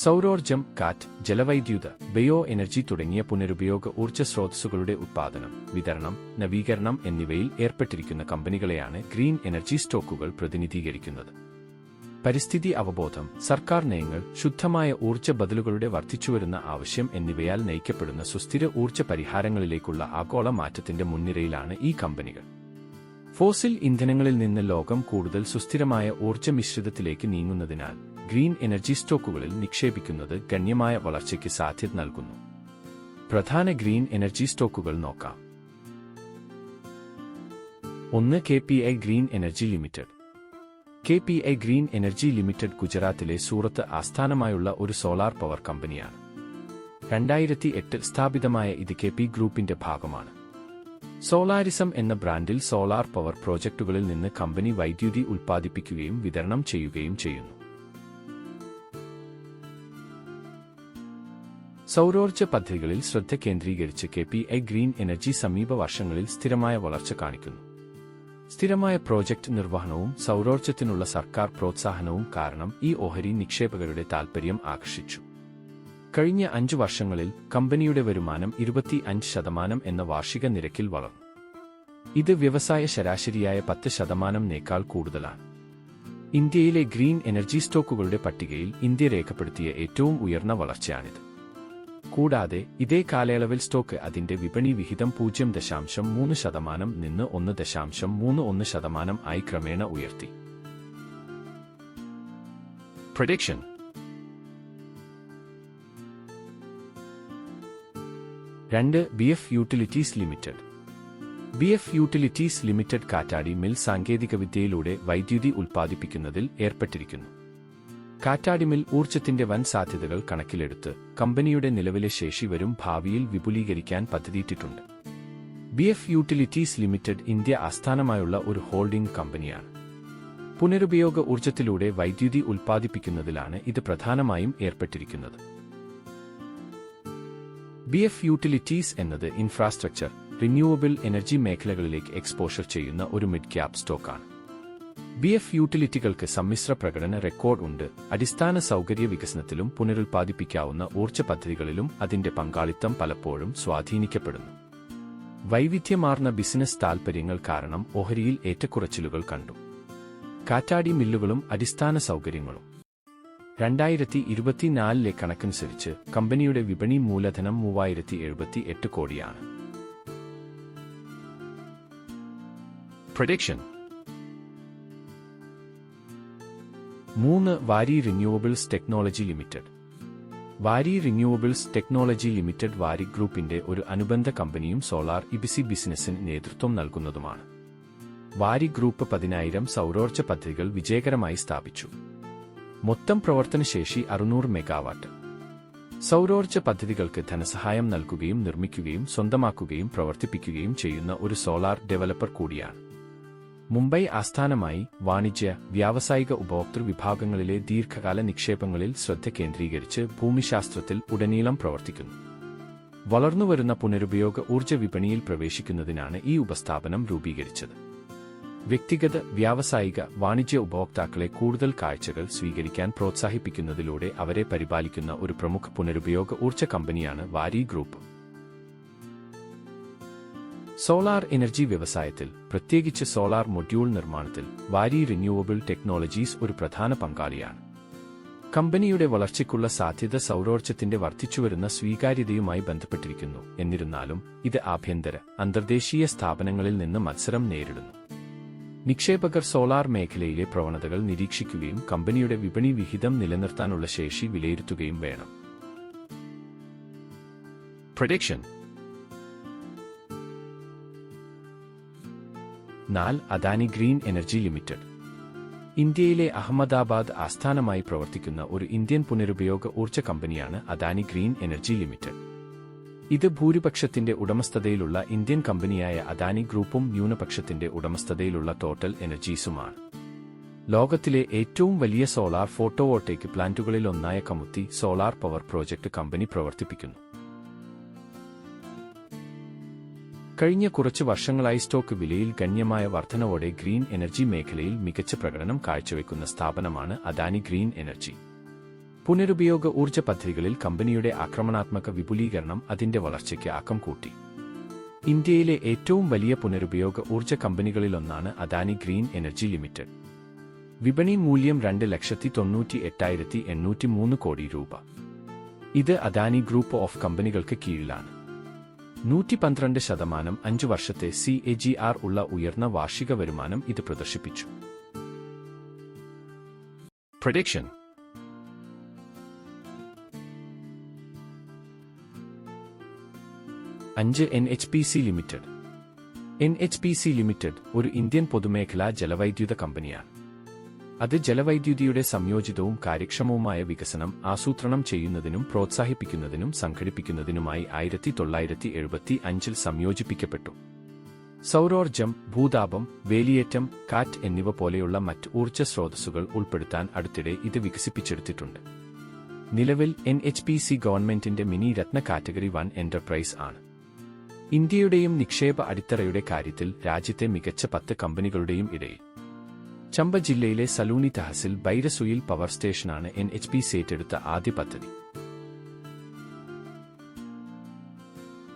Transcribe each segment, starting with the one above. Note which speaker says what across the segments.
Speaker 1: സൗരോർജ്ജം, കാറ്റ്, ജലവൈദ്യുത, bio energy തുടങ്ങിയ പുനരുപയോഗ ഊർജ്ജ സ്രോതസ്സുകളുടെ ഉത്പാദനം, വിതരണം, നവീകരണം എന്നിവയിൽ ഏർപ്പെട്ടിരിക്കുന്ന കമ്പനികളെയാണ് ഗ്രീൻ എനർജി സ്റ്റോക്കുകൾ പ്രതിനിധീകരിക്കുന്നത്. പരിസ്ഥിതി അവബോധം, സർക്കാർ നയങ്ങൾ, ശുദ്ധമായ ഊർജ്ജ ബദലുകളുടെ വർദ്ധിച്ചുവരുന്ന ആവശ്യം എന്നിവയാൽ നയിക്കപ്പെടുന്ന സുസ്ഥിര ഊർജ്ജ പരിഹാരങ്ങളിലേക്കുള്ള ആഗോള മാറ്റത്തിന്റെ മുൻനിരയിലാണ് ഈ കമ്പനികൾ. ഫോസിൽ ഇന്ധനങ്ങളിൽ നിന്ന് ലോകം കൂടുതൽ സുസ്ഥിരമായ ഊർജ്ജ മിശ്രിതത്തിലേക്ക് നീങ്ങുന്നതിനാൽ ഗ്രീൻ എനർജി സ്റ്റോക്കുകളിൽ നിക്ഷേപിക്കുന്നത് ഗണ്യമായ വളർച്ചയ്ക്ക് സാധ്യത നൽകുന്നു. പ്രധാന ഗ്രീൻ എനർജി സ്റ്റോക്കുകൾ നോക്കാം. 1. KPI green energy limited. KPI green energy limited ഗുജറാത്തിലെ സൂറത്ത് ആസ്ഥാനമായുള്ള ഒരു സോളാർ പവർ കമ്പനിയാണ്. 2008 സ്ഥാപിതമായ ഇത് KP ഗ്രൂപ്പിന്റെ ഭാഗമാണ്. സോളാരിസം എന്ന ബ്രാൻഡിൽ സോളാർ പവർ പ്രോജക്റ്റുകളിൽ നിന്ന് കമ്പനി വൈദ്യുതി ഉൽപ്പാദിപ്പിക്കുകയും വിതരണം ചെയ്യുകയും ചെയ്യുന്നു. സൗരോർജ്ജ പദ്ധതികളിൽ ശ്രദ്ധ കേന്ദ്രീകരിച്ച് KPI ഗ്രീൻ എനർജി സമീപ വർഷങ്ങളിൽ സ്ഥിരമായ വളർച്ച കാണിക്കുന്നു. സ്ഥിരമായ പ്രോജക്റ്റ് നിർവഹണവും സൗരോർജ്ജത്തിനുള്ള സർക്കാർ പ്രോത്സാഹനവും കാരണം ഈ ഓഹരി നിക്ഷേപകരുടെ താൽപര്യം ആകർഷിച്ചു. കഴിഞ്ഞ 5 വർഷങ്ങളിൽ കമ്പനിയുടെ വരുമാനം 25% എന്ന വാർഷിക നിരക്കിൽ വളർന്നു. ഇത് വ്യവസായ ശരാശരിയായ 10%-നേക്കാൾ കൂടുതലാണ്. ഇന്ത്യയിലെ ഗ്രീൻ എനർജി സ്റ്റോക്കുകളുടെ പട്ടികയിൽ ഇന്ത്യ രേഖപ്പെടുത്തിയ ഏറ്റവും ഉയർന്ന വളർച്ചയാണിത്. കൂടാതെ ഇതേ കാലയളവിൽ സ്റ്റോക്ക് അതിന്റെ വിപണി വിഹിതം 0.3% നിന്ന് 1.31% ആയി ക്രമേണ ഉയർത്തി. Prediction. BF utilities limited. BF utilities limited കാറ്റാടി മിൽ സാങ്കേതികവിദ്യയിലൂടെ വൈദ്യുതി ഉൽപ്പാദിപ്പിക്കുന്നതിൽ ഏർപ്പെട്ടിരിക്കുന്നു. കാറ്റാടി മിൽ ഊർജ്ജത്തിന്റെ വൻ സാധ്യതകൾ കണക്കിലെടുത്ത് കമ്പനിയുടെ നിലവിലെ ശേഷി വരും ഭാവിയിൽ വിപുലീകരിക്കാൻ പദ്ധതിയിട്ടിട്ടുണ്ട്. BF യൂട്ടിലിറ്റീസ് ലിമിറ്റഡ് ഇന്ത്യ ആസ്ഥാനമായുള്ള ഒരു ഹോൾഡിംഗ് കമ്പനിയാണ്. പുനരുപയോഗ ഊർജ്ജത്തിലൂടെ വൈദ്യുതി ഉൽപ്പാദിപ്പിക്കുന്നതിലാണ് ഇത് പ്രധാനമായും ഏർപ്പെട്ടിരിക്കുന്നത്. BF യൂട്ടിലിറ്റീസ് എന്നത് ഇൻഫ്രാസ്ട്രക്ചർ, റിന്യൂവബിൾ എനർജി മേഖലകളിലേക്ക് എക്സ്പോഷർ ചെയ്യുന്ന ഒരു മിഡ് ക്യാപ് സ്റ്റോക്കാണ്. BF യൂട്ടിലിറ്റികൾക്ക് സമ്മിശ്ര പ്രകടന റെക്കോർഡ് ഉണ്ട്. അടിസ്ഥാന സൗകര്യ വികസനത്തിലും പുനരുൽപ്പാദിപ്പിക്കാവുന്ന ഊർജ്ജ പദ്ധതികളിലും അതിന്റെ പങ്കാളിത്തം പലപ്പോഴും സ്വാധീനിക്കപ്പെടുന്നു. വൈവിധ്യമാർന്ന ബിസിനസ് താൽപ്പര്യങ്ങൾ കാരണം ഓഹരിയിൽ ഏറ്റക്കുറച്ചിലുകൾ കണ്ടു. കാറ്റാടി മില്ലുകളും അടിസ്ഥാന സൗകര്യങ്ങളും. 2024 കണക്കനുസരിച്ച് കമ്പനിയുടെ വിപണി മൂലധനം 3078 കോടിയാണ്. പ്രഡിക്ഷൻ. 3. വാരി renewables technology limited. Waaree renewables technology limited വാരി ഗ്രൂപ്പിന്റെ ഒരു അനുബന്ധ കമ്പനിയും സോളാർ ഇബിസി ബിസിനസിന് നേതൃത്വം നൽകുന്നതുമാണ്. വാരി ഗ്രൂപ്പ് 10,000 സൗരോർജ്ജ പദ്ധതികൾ വിജയകരമായി സ്ഥാപിച്ചു. മൊത്തം പ്രവർത്തനശേഷി 600 മെഗാവാട്ട്. സൗരോർജ്ജ പദ്ധതികൾക്ക് ധനസഹായം നൽകുകയും നിർമ്മിക്കുകയും സ്വന്തമാക്കുകയും പ്രവർത്തിപ്പിക്കുകയും ചെയ്യുന്ന ഒരു സോളാർ ഡെവലപ്പർ കൂടിയാണ്. മുംബൈ ആസ്ഥാനമായി വാണിജ്യ, വ്യാവസായിക ഉപഭോക്തൃ വിഭാഗങ്ങളിലെ ദീർഘകാല നിക്ഷേപങ്ങളിൽ ശ്രദ്ധ കേന്ദ്രീകരിച്ച് ഭൂമിശാസ്ത്രത്തിൽ ഉടനീളം പ്രവർത്തിക്കുന്നു. വളർന്നുവരുന്ന പുനരുപയോഗ ഊർജ്ജ വിപണിയിൽ പ്രവേശിക്കുന്നതിനാണ് ഈ ഉപസ്ഥാപനം രൂപീകരിച്ചത്. വ്യക്തിഗത, വ്യാവസായിക, വാണിജ്യ ഉപഭോക്താക്കളെ കൂടുതൽ കാഴ്ചകൾ സ്വീകരിക്കാൻ പ്രോത്സാഹിപ്പിക്കുന്നതിലൂടെ അവരെ പരിപാലിക്കുന്ന ഒരു പ്രമുഖ പുനരുപയോഗ ഊർജ്ജ കമ്പനിയാണ് വാരി ഗ്രൂപ്പ്. സോളാർ എനർജി വ്യവസായത്തിൽ, പ്രത്യേകിച്ച് സോളാർ മൊഡ്യൂൾ നിർമ്മാണത്തിൽ, വാരി റിന്യൂവബിൾ ടെക്നോളജീസ് ഒരു പ്രധാന പങ്കാളിയാണ്. കമ്പനിയുടെ വളർച്ചയ്ക്കുള്ള സാധ്യത സൗരോർജ്ജത്തിന്റെ വർദ്ധിച്ചുവരുന്ന സ്വീകാര്യതയുമായി ബന്ധപ്പെട്ടിരിക്കുന്നു. എന്നിരുന്നാലും ഇത് ആഭ്യന്തര, അന്തർദേശീയ സ്ഥാപനങ്ങളിൽ നിന്ന് മത്സരം നേരിടുന്നു. നിക്ഷേപകർ സോളാർ മേഖലയിലെ പ്രവണതകൾ നിരീക്ഷിക്കുകയും കമ്പനിയുടെ വിപണി വിഹിതം നിലനിർത്താനുള്ള ശേഷി വിലയിരുത്തുകയും വേണം. Prediction. 4. Adani green energy limited. ഇന്ത്യയിലെ അഹമ്മദാബാദ് ആസ്ഥാനമായി പ്രവർത്തിക്കുന്ന ഒരു ഇന്ത്യൻ പുനരുപയോഗ ഊർജ്ജ കമ്പനിയാണ് അദാനി ഗ്രീൻ എനർജി ലിമിറ്റഡ്. ഇത് ഭൂരിപക്ഷത്തിന്റെ ഉടമസ്ഥതയിലുള്ള ഇന്ത്യൻ കമ്പനിയായ അദാനി ഗ്രൂപ്പും ന്യൂനപക്ഷത്തിന്റെ ഉടമസ്ഥതയിലുള്ള ടോട്ടൽ എനർജീസുമാണ്. ലോകത്തിലെ ഏറ്റവും വലിയ സോളാർ ഫോട്ടോവോൾട്ടൈക് പ്ലാന്റുകളിലൊന്നായ Kamuthi solar power project company പ്രവർത്തിപ്പിക്കുന്നു. കഴിഞ്ഞ കുറച്ച് വർഷങ്ങളായി സ്റ്റോക്ക് വിലയിൽ ഗണ്യമായ വർധനവോടെ ഗ്രീൻ എനർജി മേഖലയിൽ മികച്ച പ്രകടനം കാഴ്ചവെക്കുന്ന സ്ഥാപനമാണ് അദാനി ഗ്രീൻ എനർജി. പുനരുപയോഗ ഊർജ്ജ പദ്ധതികളിൽ കമ്പനിയുടെ ആക്രമണാത്മക വിപുലീകരണം അതിന്റെ വളർച്ചയ്ക്ക് ആക്കം കൂട്ടി. ഇന്ത്യയിലെ ഏറ്റവും വലിയ പുനരുപയോഗ ഊർജ്ജ കമ്പനികളിലൊന്നാണ് അദാനി ഗ്രീൻ എനർജി ലിമിറ്റഡ്. വിപണി മൂല്യം 2,98,803 കോടി രൂപ. ഇത് അദാനി ഗ്രൂപ്പ് ഓഫ് കമ്പനികൾക്ക് കീഴിലാണ്. 112% 5 വർഷത്തെ CAGR ഉള്ള ഉയർന്ന വാർഷിക വരുമാനം ഇത് പ്രദർശിപ്പിച്ചു. Prediction. NHPC limited. NHPC limited ഒരു ഇന്ത്യൻ പൊതുമേഖലാ ജലവൈദ്യുത കമ്പനിയാണ്. അത് ജലവൈദ്യുതിയുടെ സംയോജിതവും കാര്യക്ഷമവുമായ വികസനം ആസൂത്രണം ചെയ്യുന്നതിനും പ്രോത്സാഹിപ്പിക്കുന്നതിനും സംഘടിപ്പിക്കുന്നതിനുമായി 1975 സംയോജിപ്പിക്കപ്പെട്ടു. സൗരോർജ്ജം, ഭൂതാപം, വേലിയേറ്റം, കാറ്റ് എന്നിവ പോലെയുള്ള മറ്റ് ഊർജ്ജ സ്രോതസ്സുകൾ ഉൾപ്പെടുത്താൻ അടുത്തിടെ ഇത് വികസിപ്പിച്ചെടുത്തിട്ടുണ്ട്. നിലവിൽ NHPC ഗവൺമെന്റിന്റെ മിനി രത്ന കാറ്റഗറി 1 എന്റർപ്രൈസ് ആണ്. ഇന്ത്യയുടെയും നിക്ഷേപ അടിത്തറയുടെ കാര്യത്തിൽ രാജ്യത്തെ മികച്ച 10 കമ്പനികളുടെയും ഇടയിൽ. ചമ്പ ജില്ലയിലെ സലൂണി തഹസിൽ ബൈരസുയിൽ പവർ സ്റ്റേഷനാണ് NHPC ഏറ്റെടുത്ത ആദ്യ പദ്ധതി.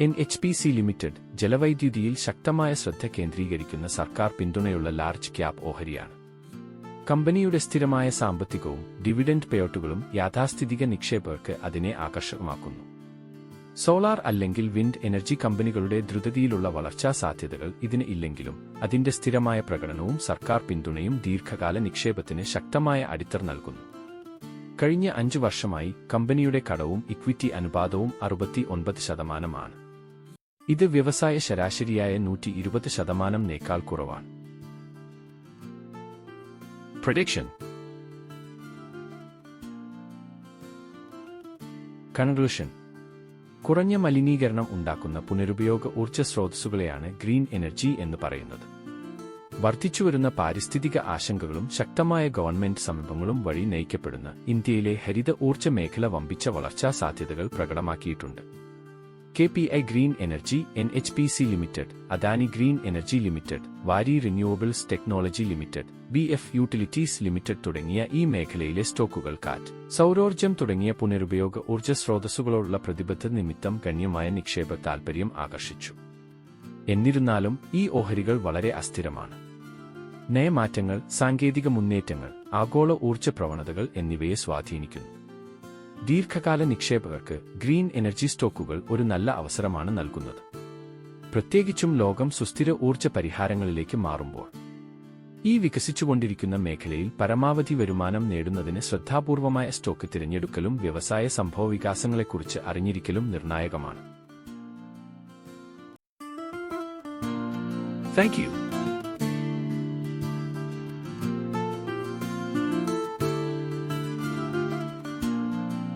Speaker 1: NHPC ലിമിറ്റഡ് ജലവൈദ്യുതിയിൽ ശക്തമായ ശ്രദ്ധ കേന്ദ്രീകരിക്കുന്ന സർക്കാർ പിന്തുണയുള്ള ലാർജ് ക്യാപ് ഓഹരിയാണ്. കമ്പനിയുടെ സ്ഥിരമായ സാമ്പത്തികവും ഡിവിഡന്റ് പേഔട്ടുകളും യാഥാസ്ഥിതിക നിക്ഷേപകർക്ക് അതിനെ ആകർഷകമാക്കുന്നു. സോളാർ അല്ലെങ്കിൽ വിൻഡ് എനർജി കമ്പനികളുടെ ദ്രുതഗതിയിലുള്ള വളർച്ചാ സാധ്യതകൾ ഇതിന് ഇല്ലെങ്കിലും അതിന്റെ സ്ഥിരമായ പ്രകടനവും സർക്കാർ പിന്തുണയും ദീർഘകാല നിക്ഷേപത്തിന് ശക്തമായ അടിത്തറ നൽകുന്നു. കഴിഞ്ഞ 5 വർഷമായി കമ്പനിയുടെ കടവും ഇക്വിറ്റി അനുപാതവും 69% ആണ്. ഇത് വ്യവസായ ശരാശരിയായ 120%-നേക്കാൾ കുറവാണ്. Prediction. Conclusion. കുറഞ്ഞ മലിനീകരണം ഉണ്ടാക്കുന്ന പുനരുപയോഗ ഊർജ്ജ സ്രോതസ്സുകളെയാണ് ഗ്രീൻ എനർജി എന്ന് പറയുന്നത്. വർദ്ധിച്ചുവരുന്ന പാരിസ്ഥിതിക ആശങ്കകളും ശക്തമായ ഗവൺമെന്റ് സമീപനങ്ങളും വഴി നയിക്കപ്പെടുന്ന ഇന്ത്യയിലെ ഹരിത ഊർജ്ജ മേഖല വമ്പിച്ച വളർച്ചാ സാധ്യതകൾ പ്രകടമാക്കിയിട്ടുണ്ട്. KPI green energy, NHPC limited, Adani green energy limited, Waaree renewables technology limited, BF utilities limited തുടങ്ങിയ ഈ മേഖലയിലെ സ്റ്റോക്കുകൾ കാറ്റ്, സൗരോർജ്ജം തുടങ്ങിയ പുനരുപയോഗ ഊർജ്ജ സ്രോതസ്സുകളോടുള്ള പ്രതിബദ്ധത നിമിത്തം ഗണ്യമായ നിക്ഷേപ താൽപര്യം ആകർഷിച്ചു. എന്നിരുന്നാലും ഈ ഓഹരികൾ വളരെ അസ്ഥിരമാണ്. നയമാറ്റങ്ങൾ, സാങ്കേതിക മുന്നേറ്റങ്ങൾ, ആഗോള ഊർജ്ജ പ്രവണതകൾ എന്നിവയെ സ്വാധീനിക്കുന്നു. ദീർഘകാല നിക്ഷേപകർക്ക് ഗ്രീൻ എനർജി സ്റ്റോക്കുകൾ ഒരു നല്ല അവസരമാണ് നൽകുന്നത്, പ്രത്യേകിച്ചും ലോകം സുസ്ഥിര ഊർജ്ജ പരിഹാരങ്ങളിലേക്ക് മാറുമ്പോൾ. ഈ വികസിച്ചുകൊണ്ടിരിക്കുന്ന മേഖലയിൽ പരമാവധി വരുമാനം നേടുന്നതിന് ശ്രദ്ധാപൂർവമായ സ്റ്റോക്ക് തിരഞ്ഞെടുക്കലും വ്യവസായ സംഭവവികാസങ്ങളെക്കുറിച്ച് അറിഞ്ഞിരിക്കലും നിർണായകമാണ്. Thank you.